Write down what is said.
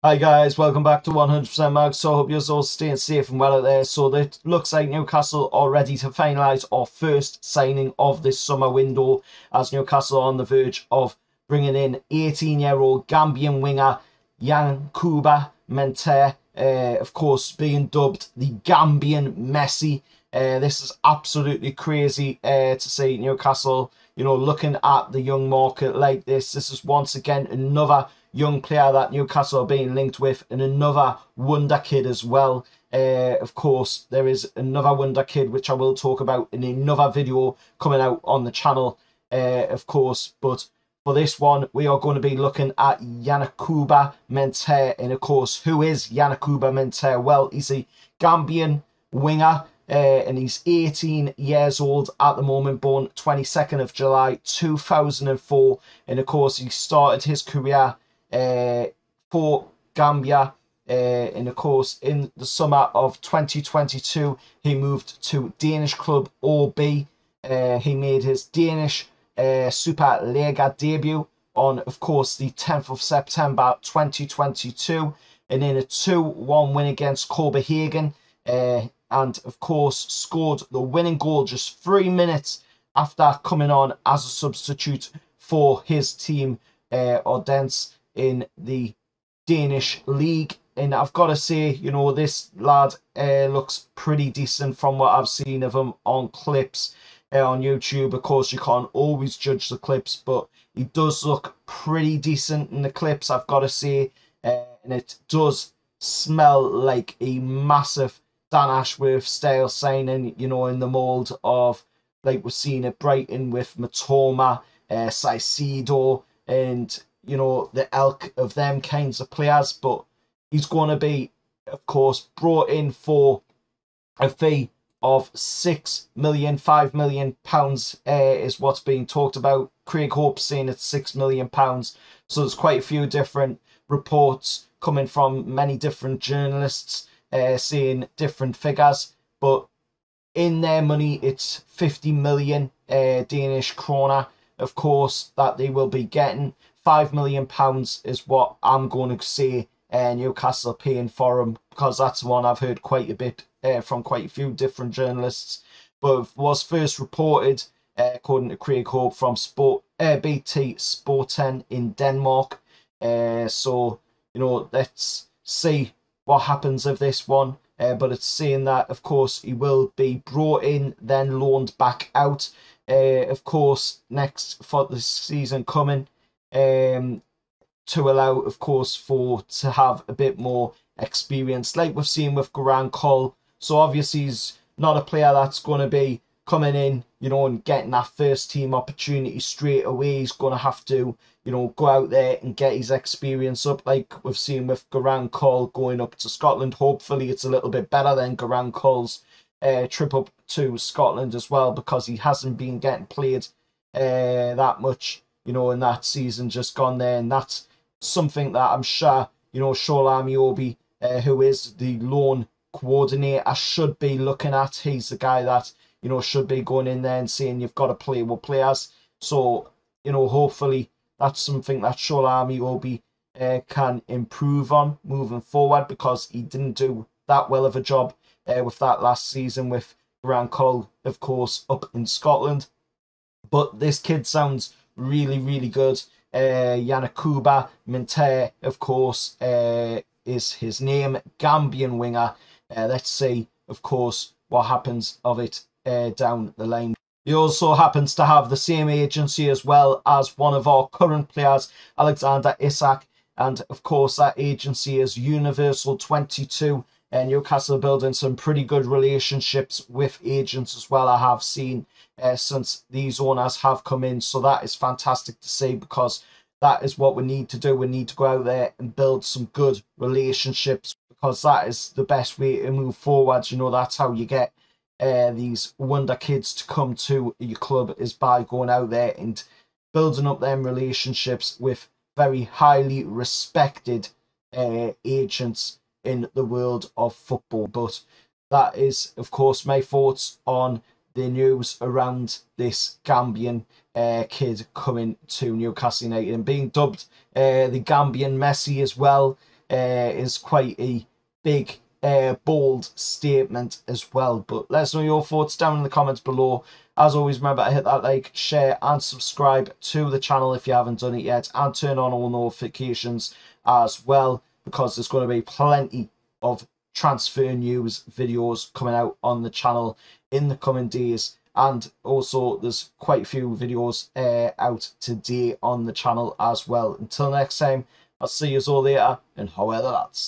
Hi guys, welcome back to 100% Mag. So I hope you're all staying safe and well out there. So it looks like Newcastle are ready to finalise our first signing of this summer window, as Newcastle are on the verge of bringing in 18-year-old Gambian winger Yankuba Minteh, of course being dubbed the Gambian Messi. This is absolutely crazy to see Newcastle, looking at the young market like this. This is once again another young player that Newcastle are being linked with, and another wonder kid as well. Of course, there is another wonder kid which I will talk about in another video coming out on the channel, of course. But for this one, we are going to be looking at Yankuba Minteh. And of course, who is Yankuba Minteh? Well, he's a Gambian winger. And he's 18 years old at the moment, born 22nd of July 2004. And of course, he started his career for Gambia. And of course, in the summer of 2022, he moved to Danish club OB. He made his Danish Super Liga debut on, of course, the 10th of September 2022, and in a 2-1 win against Copenhagen. And of course scored the winning goal just 3 minutes after coming on as a substitute for his team, Odense, in the Danish league. And I've got to say, this lad looks pretty decent from what I've seen of him on clips on YouTube. Of course, you can't always judge the clips, but he does look pretty decent in the clips, I've got to say. And it does smell like a massive Dan Ashworth style signing, in the mould of like we've seen at Brighton with Matoma, Saicedo, and the ilk of them kinds of players. But he's going to be, of course, brought in for a fee of £6 million, £5 million is what's being talked about. Craig Hope's saying it's £6 million. So there's quite a few different reports coming from many different journalists, seeing different figures, but in their money it's 50 million Danish kroner, of course, that they will be getting. £5 million is what I'm going to say Newcastle paying for him, because that's one I've heard quite a bit from quite a few different journalists, but was first reported, according to Craig Hope, from BT Sport 10 in Denmark. So let's see what happens of this one, but it's saying that, of course, he will be brought in, then loaned back out, of course, next for the season coming, to allow, of course, to have a bit more experience, like we've seen with Garang Cole. So obviously he's not a player that's going to be coming in, and getting that first team opportunity straight away. He's going to have to, go out there and get his experience up, like we've seen with Garang Cole going up to Scotland. Hopefully it's a little bit better than Garang Cole's trip up to Scotland as well, because he hasn't been getting played that much, in that season just gone there. And that's something that I'm sure, Shola Amiobi, who is the loan coordinator, should be looking at. He's the guy that, should be going in there and saying you've got to play with players. So, hopefully that's something that Shola Amiobi can improve on moving forward, because he didn't do that well of a job with that last season with Garang Cole, of course, up in Scotland. But this kid sounds really, really good. Yankuba Minteh, of course, is his name. Gambian winger. Let's see, of course, what happens of it down the line. He also happens to have the same agency as well as one of our current players, Alexander Isak. And of course, that agency is Universal 22. And Newcastle building some pretty good relationships with agents as well, I have seen, since these owners have come in. So that is fantastic to see, because that is what we need to do. We need to go out there and build some good relationships, because that is the best way to move forward. That's how you get these wonder kids to come to your club, is by going out there and building up them relationships with very highly respected agents in the world of football. But that is, of course, my thoughts on the news around this Gambian kid coming to Newcastle United and being dubbed the Gambian Messi as well. is quite a big, bold statement as well. But let us know your thoughts down in the comments below. As always, remember to hit that like, share and subscribe to the channel if you haven't done it yet, and turn on all notifications as well, because there's going to be plenty of transfer news videos coming out on the channel in the coming days. And also there's quite a few videos out today on the channel as well. Until next time, I'll see you all later, and however that's.